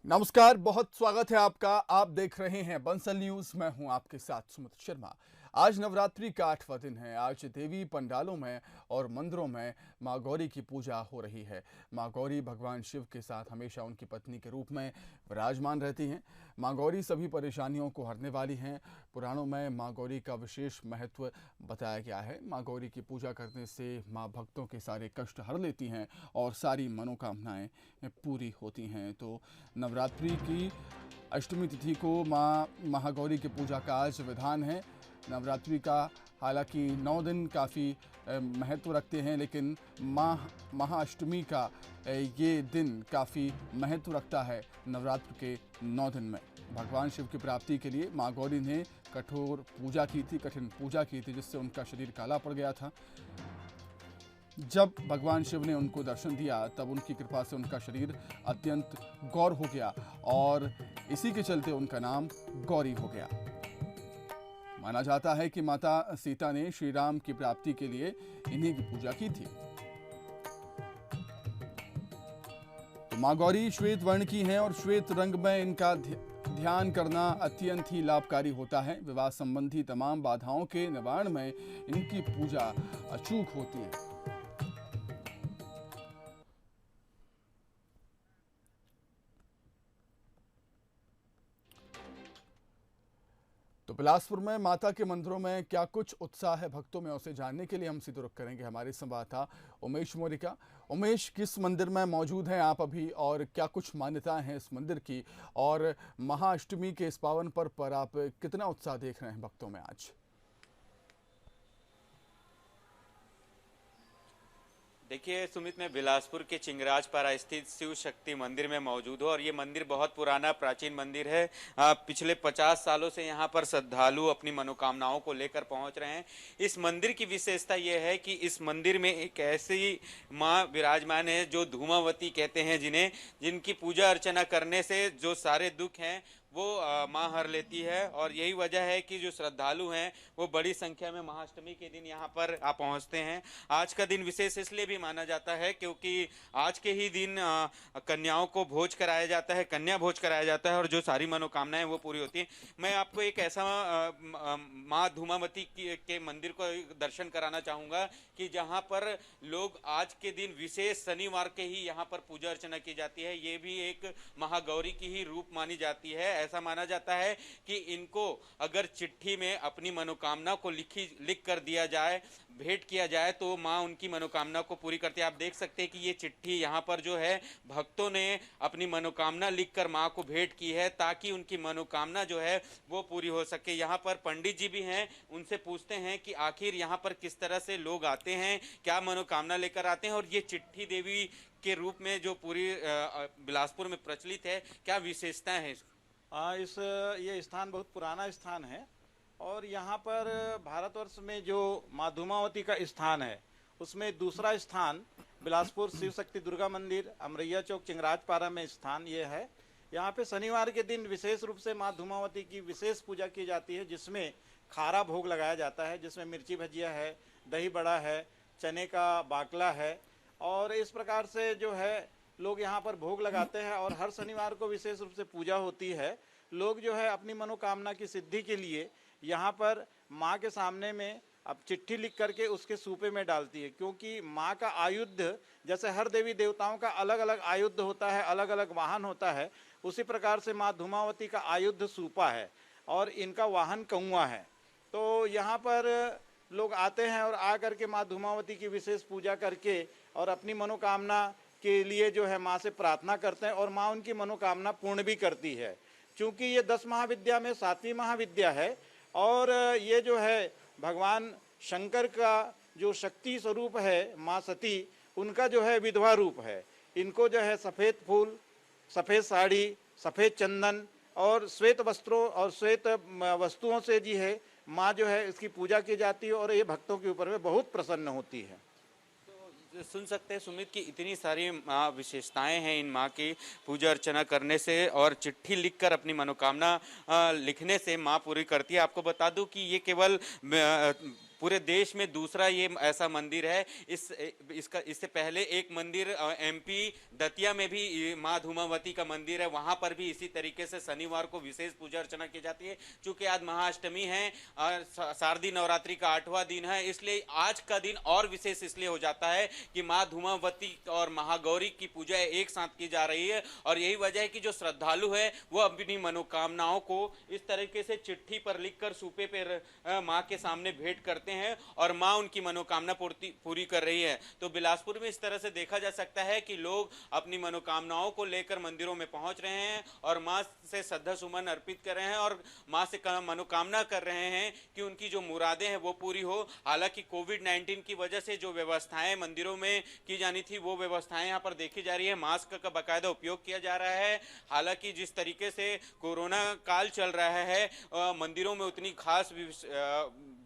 नमस्कार, बहुत स्वागत है आपका। आप देख रहे हैं बंसल न्यूज। मैं हूं आपके साथ सुमित शर्मा। आज नवरात्रि का 8वां दिन है। आज देवी पंडालों में और मंदिरों में मां गौरी की पूजा हो रही है। मां गौरी भगवान शिव के साथ हमेशा उनकी पत्नी के रूप में विराजमान रहती हैं। मां गौरी सभी परेशानियों को हरने वाली हैं। पुराणों में मां गौरी का विशेष महत्व बताया गया है। मां गौरी की पूजा करने से मां भक्तों के सारे कष्ट हर लेती हैं और सारी मनोकामनाएं पूरी होती हैं। तो नवरात्रि की अष्टमी तिथि को मां महागौरी की पूजा का आज विधान है। नवरात्रि का हालांकि 9 दिन काफ़ी महत्व रखते हैं, लेकिन महाअष्टमी का ये दिन काफ़ी महत्व रखता है। नवरात्र के 9 दिन में भगवान शिव की प्राप्ति के लिए मां गौरी ने कठोर पूजा की थी, कठिन पूजा की थी, जिससे उनका शरीर काला पड़ गया था। जब भगवान शिव ने उनको दर्शन दिया तब उनकी कृपा से उनका शरीर अत्यंत गौर हो गया और इसी के चलते उनका नाम गौरी हो गया। माना जाता है कि माता सीता ने श्री राम की प्राप्ति के लिए इन्हीं की पूजा की थी। तो मां गौरी श्वेत वर्ण की हैं और श्वेत रंग में इनका ध्यान करना अत्यंत ही लाभकारी होता है। विवाह संबंधी तमाम बाधाओं के निवारण में इनकी पूजा अचूक होती है। तो बिलासपुर में माता के मंदिरों में क्या कुछ उत्साह है भक्तों में, उसे जानने के लिए हम सीधे रुख करेंगे हमारे संवाददाता उमेश मौर्य का। उमेश, किस मंदिर में मौजूद हैं आप अभी और क्या कुछ मान्यताएं हैं इस मंदिर की, और महाअष्टमी के इस पावन पर्व पर आप कितना उत्साह देख रहे हैं भक्तों में आज? देखिए सुमित, मैं बिलासपुर के चिंगराजपारा स्थित शिव शक्ति मंदिर में मौजूद हूँ और ये मंदिर बहुत पुराना प्राचीन मंदिर है। पिछले 50 सालों से यहाँ पर श्रद्धालु अपनी मनोकामनाओं को लेकर पहुँच रहे हैं। इस मंदिर की विशेषता ये है कि इस मंदिर में एक ऐसी माँ विराजमान है जो धूमावती कहते हैं, जिनकी पूजा अर्चना करने से जो सारे दुख हैं वो माँ हर लेती है। और यही वजह है कि जो श्रद्धालु हैं वो बड़ी संख्या में महाअष्टमी के दिन यहाँ पर पहुँचते हैं। आज का दिन विशेष इसलिए भी माना जाता है क्योंकि आज के ही दिन कन्याओं को भोज कराया जाता है, कन्या भोज कराया जाता है और जो सारी मनोकामनाएं वो पूरी होती हैं। मैं आपको एक ऐसा माँ धूमावती के मंदिर को दर्शन कराना चाहूँगा कि जहाँ पर लोग आज के दिन विशेष शनिवार के ही यहाँ पर पूजा अर्चना की जाती है। ये भी एक महागौरी की ही रूप मानी जाती है। ऐसा माना जाता है कि इनको अगर चिट्ठी में अपनी मनोकामना को लिख कर दिया जाए, भेंट किया जाए, तो माँ उनकी मनोकामना को पूरी करती है। आप देख सकते हैं कि ये चिट्ठी यहाँ पर जो है भक्तों ने अपनी मनोकामना लिखकर माँ को भेंट की है ताकि उनकी मनोकामना जो है वो पूरी हो सके। यहाँ पर पंडित जी भी हैं, उनसे पूछते हैं कि आखिर यहाँ पर किस तरह से लोग आते हैं, क्या मनोकामना लेकर आते हैं, और ये चिट्ठी देवी के रूप में जो पूरी बिलासपुर में प्रचलित है, क्या विशेषताएं हैं? ये स्थान बहुत पुराना स्थान है और यहाँ पर भारतवर्ष में जो माँ धूमावती का स्थान है उसमें दूसरा स्थान बिलासपुर शिव शक्ति दुर्गा मंदिर अमरैया चौक चिंगराजपारा में स्थान ये है। यहाँ पे शनिवार के दिन विशेष रूप से माँ धूमावती की विशेष पूजा की जाती है, जिसमें खारा भोग लगाया जाता है, जिसमें मिर्ची भजिया है, दही बड़ा है, चने का बाकला है और इस प्रकार से जो है लोग यहाँ पर भोग लगाते हैं। और हर शनिवार को विशेष रूप से पूजा होती है। लोग जो है अपनी मनोकामना की सिद्धि के लिए यहाँ पर माँ के सामने में अब चिट्ठी लिख करके उसके सूपे में डालती है, क्योंकि माँ का आयुध जैसे हर देवी देवताओं का अलग अलग आयुध होता है, अलग अलग वाहन होता है, उसी प्रकार से माँ धूमावती का आयुध सूपा है और इनका वाहन कौआ है। तो यहाँ पर लोग आते हैं और आ करके माँ धूमावती की विशेष पूजा करके और अपनी मनोकामना के लिए जो है माँ से प्रार्थना करते हैं और माँ उनकी मनोकामना पूर्ण भी करती है। क्योंकि ये 10 महाविद्या में 7वीं महाविद्या है और ये जो है भगवान शंकर का जो शक्ति स्वरूप है माँ सती, उनका जो है विधवा रूप है। इनको जो है सफ़ेद फूल, सफ़ेद साड़ी, सफ़ेद चंदन और श्वेत वस्त्रों और श्वेत वस्तुओं से जी है माँ जो है इसकी पूजा की जाती है और ये भक्तों के ऊपर में बहुत प्रसन्न होती है। सुन सकते हैं सुमित की इतनी सारी विशेषताएं हैं इन माँ की पूजा अर्चना करने से और चिट्ठी लिखकर अपनी मनोकामना लिखने से माँ पूरी करती है। आपको बता दूं कि ये केवल पूरे देश में दूसरा ये ऐसा मंदिर है। इससे पहले एक मंदिर एमपी दतिया में भी माँ धूमावती का मंदिर है, वहां पर भी इसी तरीके से शनिवार को विशेष पूजा अर्चना की जाती है। चूंकि आज महाअष्टमी है और शारदीय नवरात्रि का 8वां दिन है, इसलिए आज का दिन और विशेष इसलिए हो जाता है कि माँ धूमावती और महागौरी की पूजा एक साथ की जा रही है। और यही वजह है कि जो श्रद्धालु है वो अपनी मनोकामनाओं को इस तरीके से चिट्ठी पर लिखकर सूपे पर माँ के सामने भेंट करते हैं और माँ उनकी मनोकामना पूरी कर रही है। तो बिलासपुर में इस तरह से देखा जा सकता है कि लोग अपनी मनोकामनाओं को लेकर मंदिरों में पहुंच रहे हैं और माँ से श्रद्धा सुमन अर्पित कर रहे हैं और माँ से मनोकामना कर रहे हैं कि उनकी जो मुरादें हैं वो पूरी हो। हालांकि कोविड-19 की वजह से जो व्यवस्थाएं मंदिरों में की जानी थी वो व्यवस्थाएं यहाँ पर देखी जा रही है। मास्क का बाकायदा उपयोग किया जा रहा है। हालांकि जिस तरीके से कोरोना काल चल रहा है, मंदिरों में उतनी खास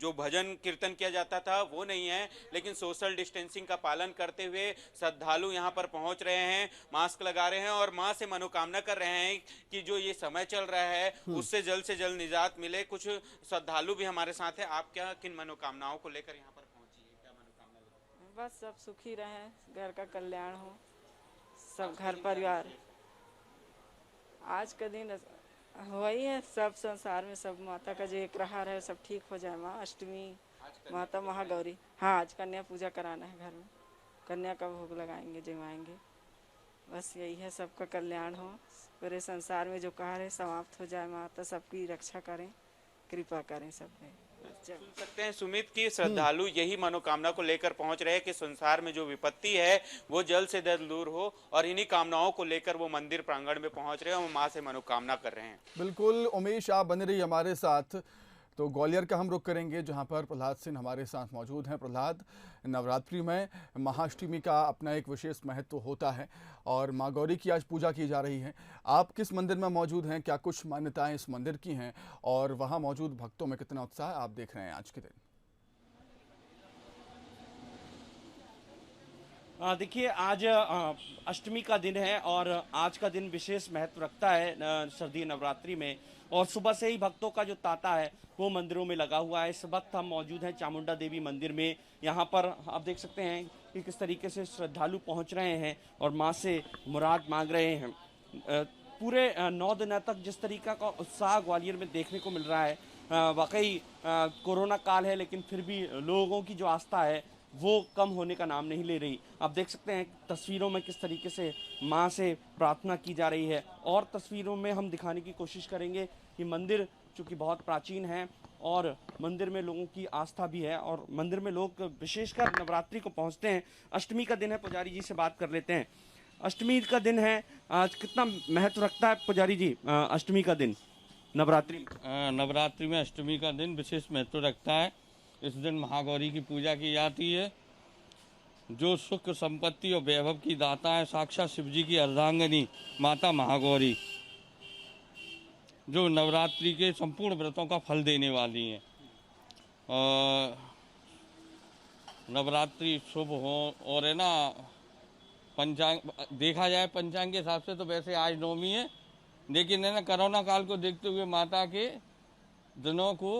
जो भजन कीर्तन किया जाता था वो नहीं है, लेकिन सोशल डिस्टेंसिंग का पालन करते हुए श्रद्धालु यहाँ पर पहुंच रहे हैं, मास्क लगा रहे हैं और माँ से मनोकामना कर रहे हैं कि जो ये समय चल रहा है उससे जल्द निजात मिले। कुछ श्रद्धालु भी हमारे साथ हैं। आप क्या किन मनोकामनाओं को लेकर यहाँ पर पहुंची है, क्या मनोकामना लेकर? बस सब सुखी रहे, घर का कल्याण हो, सब घर परिवार। आज का दिन वही है, सब संसार में सब माता का जो एक रहा है सब ठीक हो जाए। माँ अष्टमी, माता महागौरी। हाँ, आज कन्या पूजा कराना है घर में, कन्या का भोग लगाएंगे, जमाएंगे। बस यही है, सबका कल्याण हो, पूरे संसार में जो कहा है समाप्त हो जाए। माता सबकी रक्षा करें, कृपा करें सब पे। सुन सकते हैं सुमित की श्रद्धालु यही मनोकामना को लेकर पहुंच रहे हैं कि संसार में जो विपत्ति है वो जल्द से जल्द दूर हो और इन्हीं कामनाओं को लेकर वो मंदिर प्रांगण में पहुंच रहे हैं और मां से मनोकामना कर रहे हैं। बिल्कुल उमेश, आप बने रहिए हमारे साथ। तो ग्वालियर का हम रुख करेंगे जहां पर प्रहलाद सिंह हमारे साथ मौजूद हैं। प्रहलाद, नवरात्रि में महाअष्टमी का अपना एक विशेष महत्व होता है और माँ गौरी की आज पूजा की जा रही है। आप किस मंदिर में मौजूद हैं, क्या कुछ मान्यताएं इस मंदिर की हैं और वहां मौजूद भक्तों में कितना उत्साह आप देख रहे हैं आज के दिन? देखिए, आज अष्टमी का दिन है और आज का दिन विशेष महत्व रखता है शारदीय नवरात्रि में। और सुबह से ही भक्तों का जो तांता है वो मंदिरों में लगा हुआ है। इस वक्त हम मौजूद हैं चामुंडा देवी मंदिर में। यहाँ पर आप देख सकते हैं कि किस तरीके से श्रद्धालु पहुँच रहे हैं और माँ से मुराद मांग रहे हैं। पूरे 9 दिनों तक जिस तरीका का उत्साह ग्वालियर में देखने को मिल रहा है, वाकई कोरोना काल है लेकिन फिर भी लोगों की जो आस्था है वो कम होने का नाम नहीं ले रही। आप देख सकते हैं तस्वीरों में किस तरीके से माँ से प्रार्थना की जा रही है और तस्वीरों में हम दिखाने की कोशिश करेंगे कि मंदिर चूँकि बहुत प्राचीन है और मंदिर में लोगों की आस्था भी है और मंदिर में लोग विशेषकर नवरात्रि को पहुँचते हैं। अष्टमी का दिन है, पुजारी जी से बात कर लेते हैं। अष्टमी का दिन है, आज कितना महत्व रखता है पुजारी जी अष्टमी का दिन नवरात्रि में? नवरात्रि में अष्टमी का दिन विशेष महत्व रखता है। इस दिन महागौरी की पूजा की जाती है। जो सुख संपत्ति और वैभव की दाता है साक्षात शिव जी की अर्धांगिनी माता महागौरी, जो नवरात्रि के संपूर्ण व्रतों का फल देने वाली हैं। नवरात्रि शुभ हो और है ना, पंचांग देखा जाए पंचांग के हिसाब से तो वैसे आज नवमी है, लेकिन है ना कोरोना काल को देखते हुए माता के दिनों को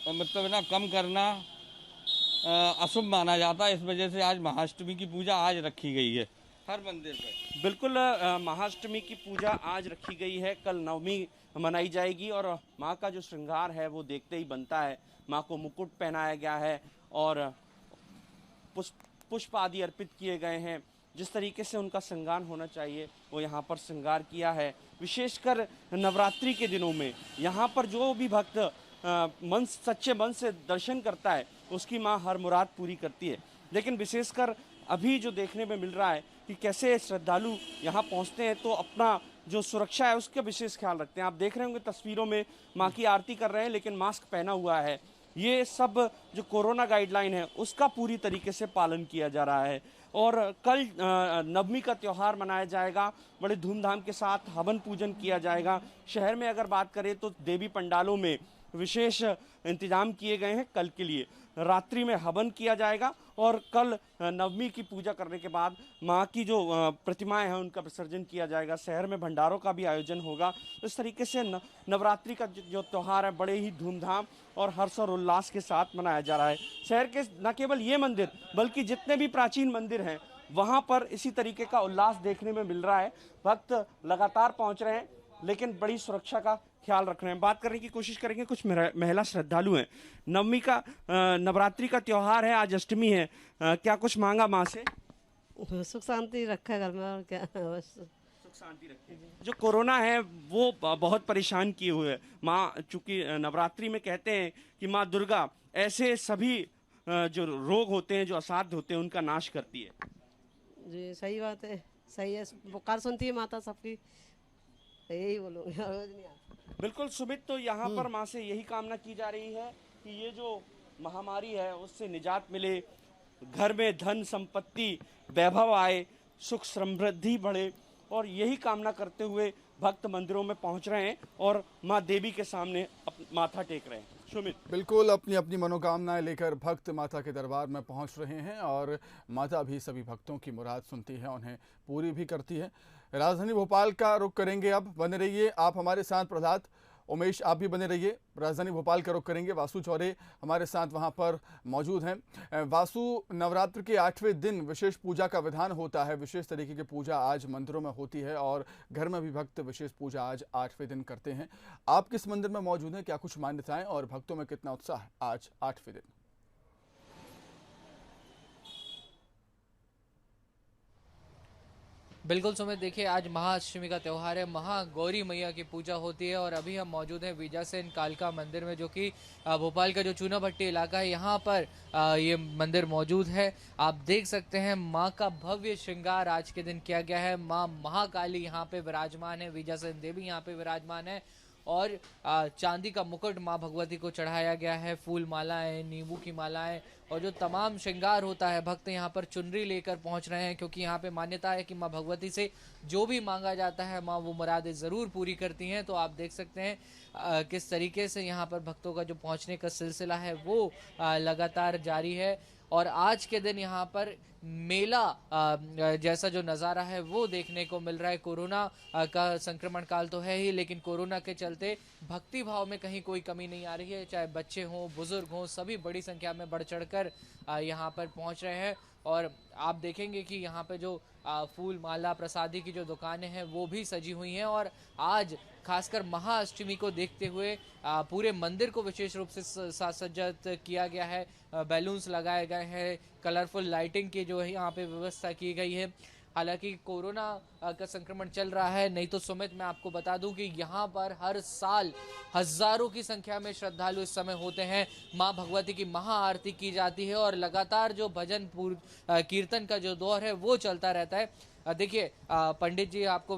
मतलब ना कम करना अशुभ माना जाता है। इस वजह से आज महाअष्टमी की पूजा आज रखी गई है हर मंदिर में। बिल्कुल, महाअष्टमी की पूजा आज रखी गई है, कल नवमी मनाई जाएगी और माँ का जो श्रृंगार है वो देखते ही बनता है। माँ को मुकुट पहनाया गया है और पुष्प आदि अर्पित किए गए हैं। जिस तरीके से उनका श्रृंगार होना चाहिए वो यहाँ पर श्रृंगार किया है। विशेषकर नवरात्रि के दिनों में यहाँ पर जो भी भक्त सच्चे मन से दर्शन करता है उसकी माँ हर मुराद पूरी करती है। लेकिन विशेषकर अभी जो देखने में मिल रहा है कि कैसे श्रद्धालु यहाँ पहुँचते हैं तो अपना जो सुरक्षा है उसका विशेष ख्याल रखते हैं। आप देख रहे होंगे तस्वीरों में माँ की आरती कर रहे हैं लेकिन मास्क पहना हुआ है। ये सब जो कोरोना गाइडलाइन है उसका पूरी तरीके से पालन किया जा रहा है। और कल नवमी का त्यौहार मनाया जाएगा, बड़े धूमधाम के साथ हवन पूजन किया जाएगा। शहर में अगर बात करें तो देवी पंडालों में विशेष इंतजाम किए गए हैं कल के लिए। रात्रि में हवन किया जाएगा और कल नवमी की पूजा करने के बाद माँ की जो प्रतिमाएं हैं उनका विसर्जन किया जाएगा। शहर में भंडारों का भी आयोजन होगा। इस तरीके से नवरात्रि का जो त्यौहार है बड़े ही धूमधाम और हर्ष और उल्लास के साथ मनाया जा रहा है। शहर के न केवल ये मंदिर बल्कि जितने भी प्राचीन मंदिर हैं वहाँ पर इसी तरीके का उल्लास देखने में मिल रहा है। भक्त लगातार पहुँच रहे हैं लेकिन बड़ी सुरक्षा का ख्याल रख रहे हैं। बात करने की कोशिश करेंगे, कुछ महिला श्रद्धालु हैं। नवमी का नवरात्रि का त्योहार है, आज अष्टमी है, क्या कुछ मांगा माँ से? सुख शांति रखा घर में और क्या, बस सुख शांति रखे। जो कोरोना है वो बहुत परेशान किए हुए है माँ, चूंकि नवरात्रि में कहते हैं कि माँ दुर्गा ऐसे सभी जो रोग होते हैं, जो असाध्य होते हैं, उनका नाश करती है। जी सही बात है, सही है, पुकार सुनती है माता सबकी, यही बोलूँगी। बिल्कुल सुमित, तो यहाँ पर माँ से यही कामना की जा रही है कि ये जो महामारी है उससे निजात मिले, घर में धन संपत्ति वैभव आए, सुख समृद्धि बढ़े, और यही कामना करते हुए भक्त मंदिरों में पहुँच रहे हैं और माँ देवी के सामने माथा टेक रहे हैं। सुमित, बिल्कुल अपनी अपनी मनोकामनाएं लेकर भक्त माता के दरबार में पहुंच रहे हैं और माता भी सभी भक्तों की मुराद सुनती है, उन्हें पूरी भी करती है। राजधानी भोपाल का रुख करेंगे, अब बने रहिए आप हमारे साथ। प्रहलाद, उमेश, आप भी बने रहिए। राजधानी भोपाल का रुख करेंगे, वासु चौरे हमारे साथ वहां पर मौजूद हैं। वासु, नवरात्र के 8वें दिन विशेष पूजा का विधान होता है, विशेष तरीके की पूजा आज मंदिरों में होती है और घर में भी भक्त विशेष पूजा आज 8वें दिन करते हैं। आप किस मंदिर में मौजूद हैं, क्या कुछ मान्यताएं और भक्तों में कितना उत्साह है आज 8वें दिन? बिल्कुल सुमित, देखिए आज महाअष्टमी का त्यौहार है, महागौरी मैया की पूजा होती है और अभी हम मौजूद हैं बीजासेन कालका मंदिर में, जो कि भोपाल का जो चूना भट्टी इलाका है यहाँ पर ये मंदिर मौजूद है। आप देख सकते हैं माँ का भव्य श्रृंगार आज के दिन किया गया है। माँ महाकाली यहाँ पे विराजमान है, बीजासेन देवी यहाँ पे विराजमान है और चांदी का मुकुट माँ भगवती को चढ़ाया गया है, फूल मालाएं, नींबू की मालाएं और जो तमाम श्रृंगार होता है। भक्त यहाँ पर चुनरी लेकर पहुँच रहे हैं क्योंकि यहाँ पे मान्यता है कि माँ भगवती से जो भी मांगा जाता है माँ वो मुरादें ज़रूर पूरी करती हैं। तो आप देख सकते हैं किस तरीके से यहाँ पर भक्तों का जो पहुँचने का सिलसिला है वो लगातार जारी है। और आज के दिन यहाँ पर मेला जैसा जो नज़ारा है वो देखने को मिल रहा है। कोरोना का संक्रमण काल तो है ही, लेकिन कोरोना के चलते भक्ति भाव में कहीं कोई कमी नहीं आ रही है। चाहे बच्चे हों, बुजुर्ग हों, सभी बड़ी संख्या में बढ़ चढ़कर यहाँ पर पहुँच रहे हैं। और आप देखेंगे कि यहाँ पे जो फूल माला प्रसादी की जो दुकानें हैं वो भी सजी हुई हैं। और आज खासकर महाअष्टमी को देखते हुए पूरे मंदिर को विशेष रूप से साज-सज्जित किया गया है, बैलून्स लगाए गए हैं, कलरफुल लाइटिंग की जो है यहाँ पे व्यवस्था की गई है। हालांकि कोरोना का संक्रमण चल रहा है, नहीं तो सुमित मैं आपको बता दूं कि यहाँ पर हर साल हजारों की संख्या में श्रद्धालु इस समय होते हैं। माँ भगवती की महाआरती की जाती है और लगातार जो भजन कीर्तन का जो दौर है वो चलता रहता है। देखिए पंडित जी आपको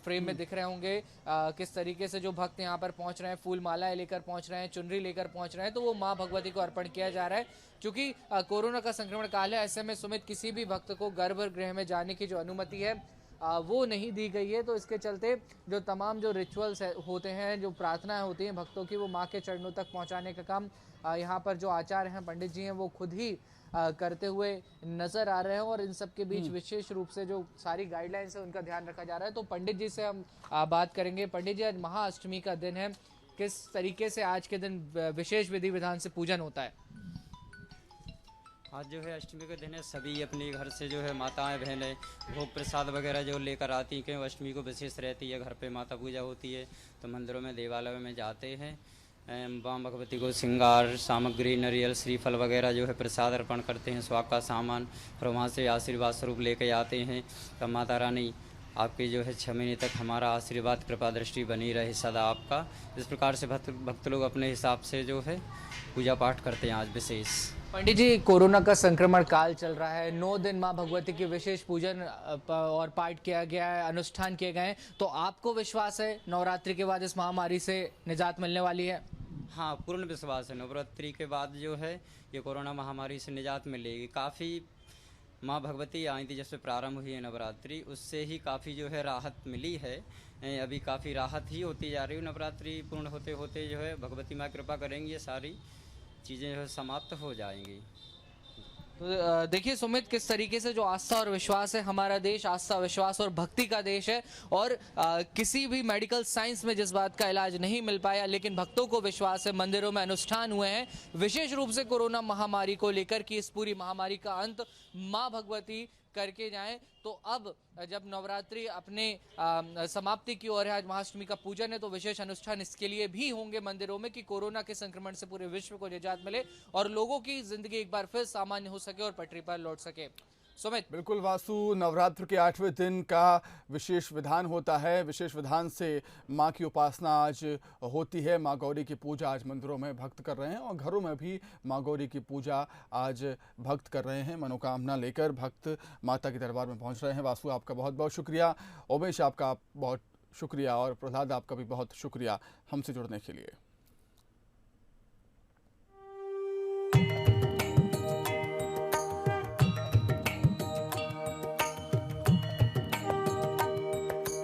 फ्रेम में दिख रहे होंगे किस तरीके से जो भक्त यहाँ पर पहुँच रहे हैं, फूल मालाएं लेकर पहुँच रहे हैं, चुनरी लेकर पहुँच रहे हैं, तो वो माँ भगवती को अर्पण किया जा रहा है। क्योंकि कोरोना का संक्रमण काल है, ऐसे में सुमित किसी भी भक्त को गर्भगृह में जाने की जो अनुमति है वो नहीं दी गई है। तो इसके चलते जो तमाम जो रिचुअल्स होते हैं, जो प्रार्थनाएं होती हैं भक्तों की, वो माँ के चरणों तक पहुँचाने का काम यहाँ पर जो आचार्य हैं, पंडित जी हैं, वो खुद ही करते हुए नजर आ रहे हैं। और इन सब के बीच विशेष रूप से जो सारी गाइडलाइंस है उनका ध्यान रखा जा रहा है। तो पंडित जी से हम बात करेंगे। पंडित जी, आज महाअष्टमी का दिन है, किस तरीके से आज के दिन विशेष विधि विधान से पूजन होता है? आज जो है अष्टमी के दिन है, सभी अपने घर से जो है माताएं बहनें भोग प्रसाद वगैरह जो लेकर आती हैं, क्योंकि अष्टमी को विशेष रहती है, घर पे माता पूजा होती है तो मंदिरों में देवालयों में जाते हैं। माँ भगवती को श्रृंगार सामग्री, नारियल, श्रीफल वगैरह जो है प्रसाद अर्पण करते हैं, स्वाग का सामान, और वहाँ से आशीर्वाद स्वरूप लेके आते हैं। तब माता रानी आपकी जो है 6 महीने तक हमारा आशीर्वाद कृपा दृष्टि बनी रहे सदा आपका। इस प्रकार से भक्त लोग अपने हिसाब से जो है पूजा पाठ करते हैं आज विशेष। पंडित जी, कोरोना का संक्रमण काल चल रहा है, 9 दिन माँ भगवती की विशेष पूजन और पाठ किया गया है, अनुष्ठान किए गए हैं, तो आपको विश्वास है नवरात्रि के बाद इस महामारी से निजात मिलने वाली है? हाँ, पूर्ण विश्वास है। नवरात्रि के बाद जो है ये कोरोना महामारी से निजात मिलेगी। काफ़ी माँ भगवती आई थी, जब से प्रारंभ हुई है नवरात्रि, उससे ही काफ़ी जो है राहत मिली है। अभी काफ़ी राहत ही होती जा रही है। नवरात्रि पूर्ण होते होते जो है भगवती माँ कृपा करेंगी, ये सारी चीज़ें जो है समाप्त हो जाएंगी। तो देखिए सुमित, किस तरीके से जो आस्था और विश्वास है, हमारा देश आस्था विश्वास और भक्ति का देश है और किसी भी मेडिकल साइंस में जिस बात का इलाज नहीं मिल पाया, लेकिन भक्तों को विश्वास है, मंदिरों में अनुष्ठान हुए हैं विशेष रूप से कोरोना महामारी को लेकर कि इस पूरी महामारी का अंत मां भगवती करके जाएं। तो अब जब नवरात्रि अपने समाप्ति की ओर है, आज महाअष्टमी का पूजन है, तो विशेष अनुष्ठान इसके लिए भी होंगे मंदिरों में कि कोरोना के संक्रमण से पूरे विश्व को निजात मिले और लोगों की जिंदगी एक बार फिर सामान्य हो सके और पटरी पर लौट सके। सुमित। बिल्कुल वासु, नवरात्र के 8वें दिन का विशेष विधान होता है। विशेष विधान से मां की उपासना आज होती है। मां गौरी की पूजा आज मंदिरों में भक्त कर रहे हैं और घरों में भी मां गौरी की पूजा आज भक्त कर रहे हैं। मनोकामना लेकर भक्त माता के दरबार में पहुंच रहे हैं। वासु, आपका बहुत बहुत शुक्रिया। उमेश, आपका बहुत शुक्रिया और प्रहलाद, आपका भी बहुत शुक्रिया हमसे जुड़ने के लिए।